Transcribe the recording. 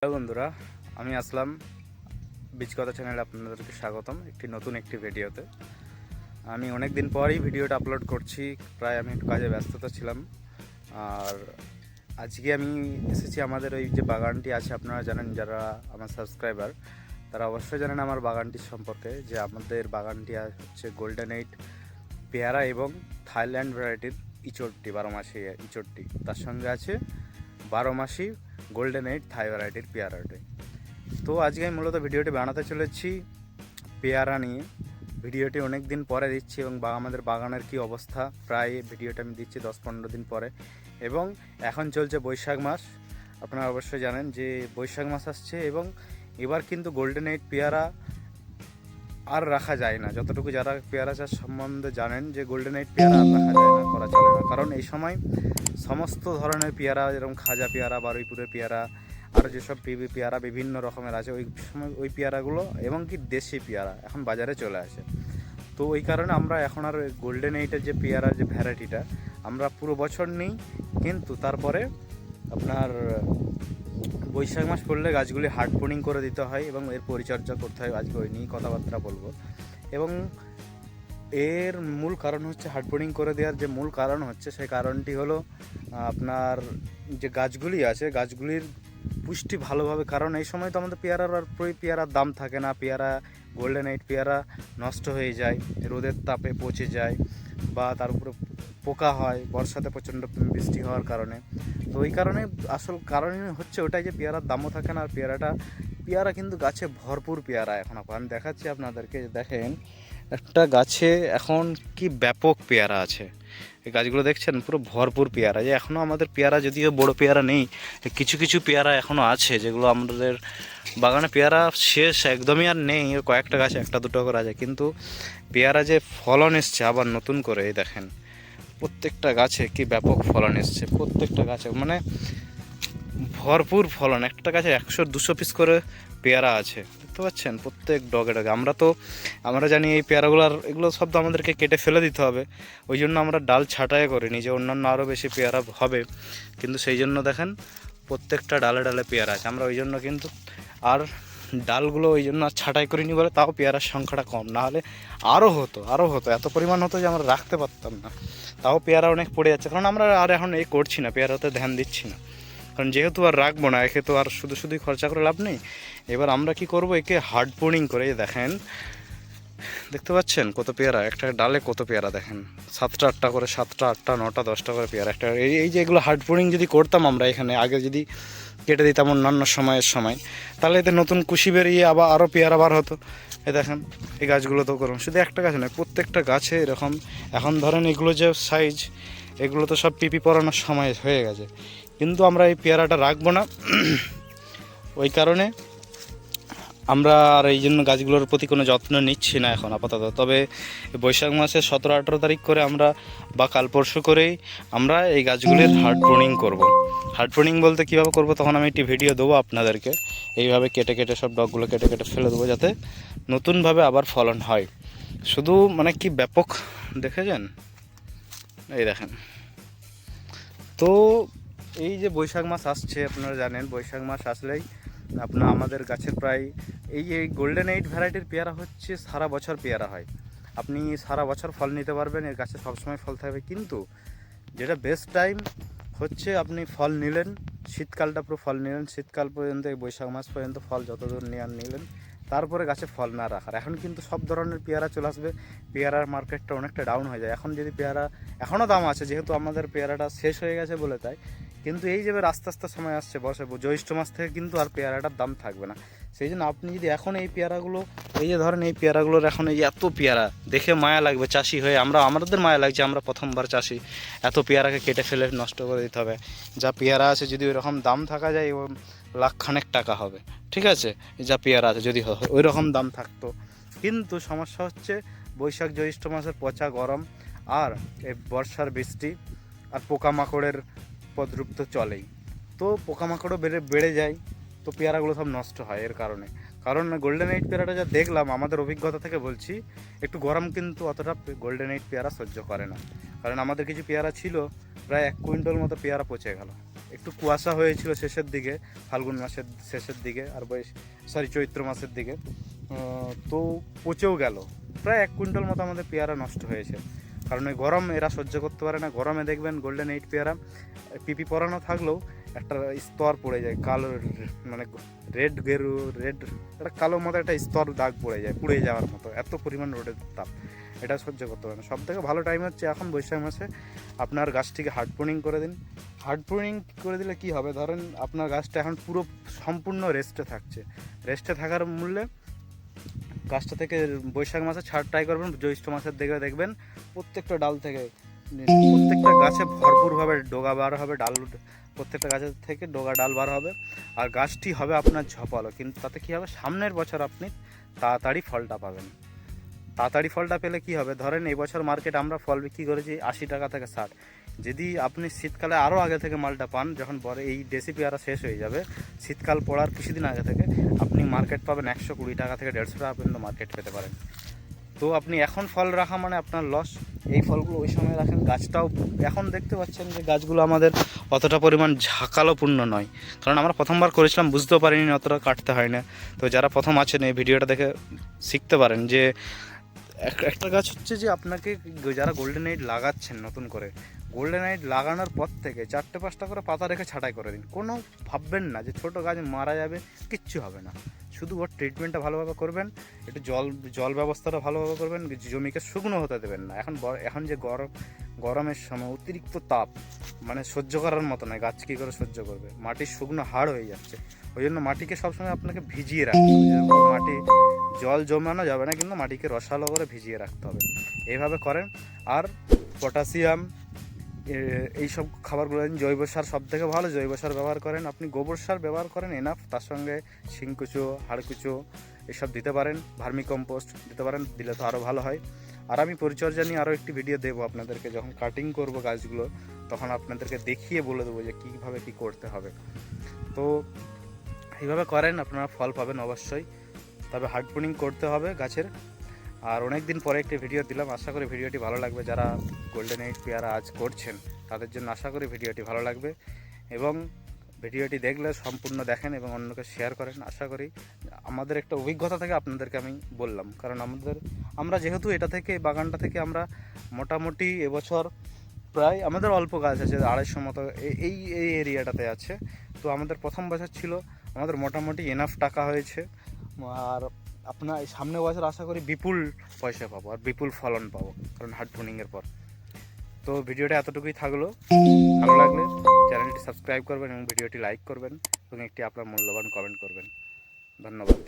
Hello বন্ধুরা, আমি আসলাম বীজ কথা চ্যানেলে আপনাদেরকে স্বাগতম নতুন একটি ভিডিওতে। আমি অনেক দিন পরই ভিডিওটা আপলোড করছি, প্রায় আমি একটু কাজে ব্যস্ততা ছিলাম। আর আজকে আমি এসেছি আমাদের ওই যে বাগানটি আছে, আপনারা জানেন, যারা আমার সাবস্ক্রাইবার তারা অবশ্যই জানেন আমার বাগানটির সম্পর্কে, যে আমাদের বাগানটি হচ্ছে গোল্ডেন এইট পেয়ারা এবং থাইল্যান্ড ভ্যারাইটির ইঁচড়টি, 12 মাসি ইঁচড়টি, তার সঙ্গে আছে 12 মাসি গোল্ডেন এইট থাই ভ্যারাইটির পেয়ারাটি। তো আজকে আমি মূলত ভিডিওটি বানাতে চলেছি পেয়ারা নিয়ে। ভিডিওটি অনেক দিন পরে দিচ্ছি এবং আমাদের বাগানের কি অবস্থা, প্রায় ভিডিওটা আমি দিচ্ছি 10-15 দিন পরে। এবং এখন চলছে বৈশাখ মাস, আপনারা অবশ্যই জানেন যে বৈশাখ মাস আসছে এবং এবার কিন্তু গোল্ডেন এইট পেয়ারা আর রাখা যায় না। যতটুকু যারা পেয়ারা চাষ সম্বন্ধে জানেন, যে গোল্ডেন এইট পেয়ারা আর রাখা যায় না, করা চলে না, কারণ এই সময় সমস্ত ধরনের পেয়ারা, যেরকম খাজা পেয়ারা, বারুইপুরের পেয়ারা, আরও যেসব পিবি পেয়ারা বিভিন্ন রকমের আছে, ওই সময় ওই পেয়ারাগুলো এবং কি দেশি পেয়ারা এখন বাজারে চলে আসে। তো ওই কারণে আমরা এখন আর গোল্ডেন এইটের যে পেয়ারার যে ভ্যারাইটিটা আমরা পুরো বছর নিই, কিন্তু তারপরে আপনার বৈশাখ মাস পড়লে গাছগুলি হার্ড প্রুনিং করে দিতে হয় এবং এর পরিচর্যা করতে হয়। আজকে ওই নিয়েই কথাবার্তা বলবো। এবং এর মূল কারণ হচ্ছে, হার্ড প্রুনিং করে দেওয়ার যে মূল কারণ হচ্ছে, সেই কারণটি হলো আপনার যে গাছগুলি আছে, গাছগুলির পুষ্টি ভালোভাবে, কারণ এই সময় তো আমাদের পেয়ারার আর পেয়ারার দাম থাকে না, পেয়ারা গোল্ডেন এইট পেয়ারা নষ্ট হয়ে যায়, রোদের তাপে পচে যায়, বা তার উপরে পোকা হয় বর্ষাতে প্রচণ্ড বৃষ্টি হওয়ার কারণে। তো ওই কারণে আসল কারণ হচ্ছে ওটাই, যে পেয়ারার দামও থাকে না। আর পেয়ারা কিন্তু গাছে ভরপুর পেয়ারা এখন আমি দেখাচ্ছি আপনাদেরকে, দেখেন একটা গাছে এখন কি ব্যাপক পেয়ারা আছে। এই গাছগুলো দেখছেন পুরো ভরপুর পেয়ারা, যে এখনও আমাদের পেয়ারা, যদিও বড় পেয়ারা নেই, কিছু কিছু পেয়ারা এখনও আছে, যেগুলো আমাদের বাগানে পেয়ারা শেষ একদমই আর নেই, কয়েকটা গাছে একটা দুটো করে আছে, কিন্তু পেয়ারা যে ফলন এসছে আবার নতুন করে, এই দেখেন প্রত্যেকটা গাছে কি ব্যাপক ফলন এসছে, প্রত্যেকটা গাছে মানে ভরপুর ফলন। একটা গাছে 100-200 পিস করে পেয়ারা আছে, দেখতে পাচ্ছেন প্রত্যেক ডগে ডগে। আমরা জানি এই পেয়ারাগুলোর, এগুলো সব তো আমাদেরকে কেটে ফেলে দিতে হবে, ওই জন্য আমরা ডাল ছাঁটাই করিনি, যে অন্যান্য আরও বেশি পেয়ারা হবে, কিন্তু সেই জন্য দেখেন প্রত্যেকটা ডালে ডালে পেয়ারা আছে। আমরা ওই জন্য কিন্তু আর ডালগুলো ওই জন্য আর ছাঁটাই করিনি বলে তাও পেয়ারার সংখ্যাটা কম, না হলে আরও হতো এত পরিমাণ হতো যে আমরা রাখতে পারতাম না। তাও পেয়ারা অনেক পড়ে যাচ্ছে, কারণ আমরা আর এখন করছি না, পেয়ারাতে ধ্যান দিচ্ছি না, কারণ যেহেতু আর রাখবো না, একে তো আর শুধুই খরচা করে লাভ নেই। এবার আমরা কি করব, একে হার্ড প্রুনিং করে, দেখেন দেখতে পাচ্ছেন কত পেয়ারা, একটা ডালে কত পেয়ারা দেখেন, 7টা 8টা করে, 7টা 8টা 9টা 10টা করে পেয়ারা একটা। এই যে এগুলো হার্ড প্রুনিং যদি করতাম আমরা এখানে আগে, যদি কেটে দিতাম অন্যান্য সময়, তাহলে এতে নতুন কুশি বেরিয়ে আবার আরও পেয়ারা বার হতো। এই দেখেন এই গাছগুলো তো করুন, শুধু একটা গাছ নয়, প্রত্যেকটা গাছে এরকম। এখন ধরেন এগুলো যে সাইজ, এগুলো তো সব পিপি পরানোর সময় হয়ে গেছে, কিন্তু আমরা এই পেয়ারাটা রাখবো না। ওই কারণে আমরা আর এই জন্য গাছগুলোর প্রতি কোনো যত্ন নিচ্ছি না এখন আপাতত। তবে বৈশাখ মাসের 17-18 তারিখ করে আমরা, বা কাল পরশু করেই আমরা এই গাছগুলির হার্ড প্রুনিং করব। হার্ড প্রুনিং বলতে কীভাবে করব, তখন আমি একটি ভিডিও দেবো আপনাদেরকে। এইভাবে কেটে কেটে সব ডগগুলো কেটে কেটে ফেলে দেবো, যাতে নতুনভাবে আবার ফলন হয়। শুধু মানে কি ব্যাপক, দেখেছেন এই দেখেন। তো এই যে বৈশাখ মাস আসছে, আপনারা জানেন বৈশাখ মাস আসলেই আমাদের গাছের প্রায় এই গোল্ডেন এইট ভ্যারাইটির পেয়ারা হচ্ছে সারা বছর পেয়ারা হয়, আপনি সারা বছর ফল নিতে পারবেন, এর গাছে সবসময় ফল থাকবে। কিন্তু যেটা বেস্ট টাইম হচ্ছে, আপনি ফল নিলেন শীতকালটা, পুরো ফল নিলেন শীতকাল পর্যন্ত, এই বৈশাখ মাস পর্যন্ত ফল যতদূর নিলেন, তারপরে গাছে ফল না রাখার। এখন কিন্তু সব ধরনের পেয়ারা চলে আসবে, পেয়ারার মার্কেটটা অনেকটা ডাউন হয়ে যায়। এখন যদি পেয়ারা, এখনও দাম আছে, যেহেতু আমাদের পেয়ারাটা শেষ হয়ে গেছে বলে তাই, কিন্তু এই যে আস্তে আস্তে সময় আসছে, জ্যৈষ্ঠ মাস থেকে কিন্তু আর পেয়ারাটার দাম থাকবে না। সেই জন্য আপনি যদি এখন এই পেয়ারাগুলো, এই যে ধরেন এই পেয়ারাগুলোর এখন এই এত পেয়ারা দেখে মায়া লাগবে, চাষি হয়ে আমাদের মায়া লাগছে, আমরা প্রথমবার চাষি, এত পেয়ারাকে কেটে ফেলে নষ্ট করে দিতে হবে। যা পেয়ারা আছে যদি ওইরকম দাম থাকা যায়, ও লাখখানেক টাকা হবে, ঠিক আছে, যা পেয়ারা আছে যদি ওই রকম দাম থাকতো। কিন্তু সমস্যা হচ্ছে বৈশাখ জ্যৈষ্ঠ মাসের পচা গরম, আর এই বর্ষার বৃষ্টি, আর পোকামাকড়ের উপদ্রব তো চলেই। তো পোকামাকড়ও বেড়ে যায়, তো পেয়ারাগুলো সব নষ্ট হয় এর কারণে। কারণ গোল্ডেন এইট পেয়ারাটা যা দেখলাম, আমাদের অভিজ্ঞতা থেকে বলছি, একটু গরম কিন্তু অতটা গোল্ডেন এইট পেয়ারা সহ্য করে না। কারণ আমাদের কিছু পেয়ারা ছিল, প্রায় 1 কুইন্টাল মতো পেয়ারা পচে গেল। একটু কুয়াশা হয়েছিল শেষের দিকে, ফাল্গুন মাসের শেষের দিকে, আর চৈত্র মাসের দিকে, তো পচেও গেল। প্রায় 1 কুইন্টাল মতো আমাদের পেয়ারা নষ্ট হয়েছে। কারণ ওই গরম এরা সহ্য করতে পারে না। গরমে দেখবেন গোল্ডেন এইট পেয়ারা পিপি পরানো থাকলেও একটা স্তর পড়ে যায়, কালো মানে রেড একটা কালোর মতো একটা স্তর দাগ পড়ে যায়, পুড়ে যাওয়ার মতো, এত পরিমাণ রোদের তাপ, এটা সহ্য করতে পারে না। সব থেকে ভালো টাইম হচ্ছে এখন বৈশাখ মাসে। আপনার গাছটিকে হার্ড প্রুনিং করে দিন। হার্ড প্রুনিং করে দিলে কি হবে, ধরেন আপনার গাছটা এখন পুরো সম্পূর্ণ রেস্টে থাকছে। রেস্টে থাকার মূল্যে গাছটা থেকে বৈশাখ মাসে ছাড় ট্রাই করবেন, জ্যৈষ্ঠ মাসের দিকে দেখবেন প্রত্যেকটা ডাল থেকে, প্রত্যেকটা গাছে ভরপুরভাবে ডগা বার হবে, ডাল প্রত্যেকটা গাছের থেকে ডগা ডাল বার হবে, আর গাছটি হবে আপনার ঝপালো। কিন্তু তাতে কী হবে, সামনের বছর আপনি তাড়াতাড়ি ফলটা পাবেন। তাড়াতাড়ি ফলটা পেলে কি হবে, ধরেন এই বছর মার্কেটে আমরা ফল বিক্রি করেছি 80 টাকা থেকে 60। যদি আপনি শীতকালে আরও আগে থেকে মালটা পান, যখন এই দেশি পেয়ারা শেষ হয়ে যাবে, শীতকাল পড়ার কিছুদিন আগে থেকে আপনি মার্কেট পাবেন 120 টাকা থেকে 150 টাকা পর্যন্ত মার্কেট পেতে পারেন। তো আপনি এখন ফল রাখা মানে আপনার লস। এই ফলগুলো ওই সময় রাখেন। গাছটাও এখন দেখতে পাচ্ছেন যে গাছগুলো আমাদের অতটা পরিমাণ ঝাঁকালোপূর্ণ নয়, কারণ আমরা প্রথমবার করেছিলাম, বুঝতেও পারিনি অতটা কাটতে হয় না। তো যারা প্রথম আছেন এই ভিডিওটা দেখে শিখতে পারেন যে একটা গাছ হচ্ছে যে আপনাকে, যারা গোল্ডেন এইট লাগাচ্ছেন নতুন করে, গোল্ডেন এইট লাগানোর পর থেকে 4-5টা করে পাতা রেখে ছাঁটাই করে দিন। কোনো ভাববেন না যে ছোটো গাছ মারা যাবে, কিচ্ছু হবে না। শুধু ওর ট্রিটমেন্টটা ভালোভাবে করবেন, একটু জল ব্যবস্থাটা ভালোভাবে করবেন, জমিকে শুকনো হতে দেবেন না। এখন যে গরমের সময় অতিরিক্ত তাপ, মানে সহ্য করার মতো নয়। গাছ কী করে সহ্য করবে, মাটির শুকনো হাড় হয়ে যাচ্ছে। ওই জন্য মাটিকে সবসময় আপনাকে ভিজিয়ে রাখতে হবে। মাটি জল জমানো যাবে না, কিন্তু মাটিকে রসালো করে ভিজিয়ে রাখতে হবে। এইভাবে করেন। আর পটাশিয়াম এইসব খাবারগুলো, জৈব সার সব থেকে ভালো, জৈব সার ব্যবহার করেন। আপনি গোবর সার ব্যবহার করেন এনাফ, তার সঙ্গে শিংকুচো, হাড়কুচো এসব দিতে পারেন, ভার্মি কম্পোস্ট দিতে পারেন, দিলে তো আরও ভালো হয়। আর আমি পরিচর্যা নিয়ে আরও একটি ভিডিও দেবো আপনাদেরকে, যখন কাটিং করব গাছগুলো তখন আপনাদেরকে দেখিয়ে বলে দেবো যে কীভাবে কী করতে হবে। তো এইভাবে করেন, আপনারা ফল পাবেন অবশ্যই। তবে হার্ড প্রুনিং করতে হবে গাছের। আর অনেক দিন পরে একটি ভিডিও দিলাম, আশা করি ভিডিওটি ভালো লাগবে। যারা গোল্ডেন এইট পেয়ারা আজ করছেন তাদের জন্য আশা করি ভিডিওটি ভালো লাগবে, এবং ভিডিওটি দেখলে সম্পূর্ণ দেখেন এবং অন্যকে শেয়ার করেন। আশা করি আমাদের একটা অভিজ্ঞতা থেকে আপনাদেরকে আমি বললাম, কারণ আমরা যেহেতু এটা থেকে, বাগানটা থেকে আমরা মোটামুটি এবছর প্রায়, আমাদের অল্প গাছ আছে, 250 মতো এই এরিয়াটাতে আছে। তো আমাদের প্রথম বছর ছিল, আমাদের মোটামুটি এনাফ টাকা হয়েছে। আর আপনার সামনে বছর আশা করি বিপুল পয়সা পাবো আর বিপুল ফলন পাবো, কারণ হার্ড প্রুনিংয়ের পর। তো ভিডিওটা এতটুকুই থাকলো। ভালো লাগলে চ্যানেলটি সাবস্ক্রাইব করবেন এবং ভিডিওটি লাইক করবেন এবং একটি আপনার মূল্যবান কমেন্ট করবেন। ধন্যবাদ।